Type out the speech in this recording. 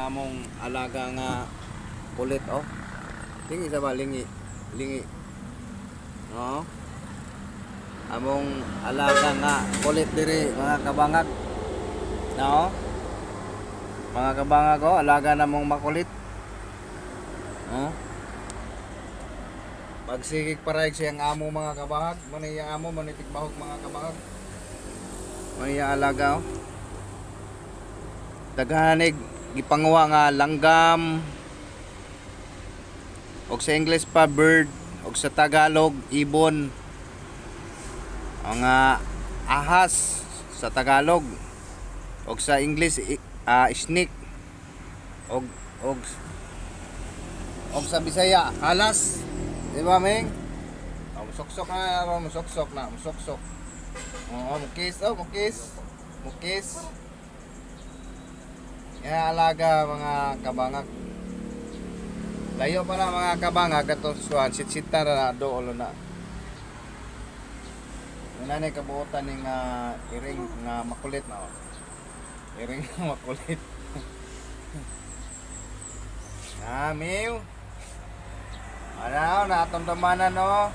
among alaga nga kulit oh. Lingi sa ba lingi. Lingi. No. Among alaga nga kulit diri mga kabangag. No. Mga kabangag oh, alaga namong makulit. No. Pagsigig parayag siyang amo mga kabangag, maniya amo manitik bahog mga kabangag. Maniya alaga oh. Daghanig gipanguha nga langgam. Og sa English pa bird, og sa Tagalog ibon. Ang ahas sa Tagalog. Og sa English snake. Og sa Bisaya halas. Di ba ming? Musoksok na ron, musoksok. Oh, mukis. Yan alaga mga kabangag. Layo pa na mga kabangag atong suwan, sit-sita na doon na. Una ni kabuotan ning iring nga makulit na. Iring nga makulit. Miu. Ano na atong damanan no.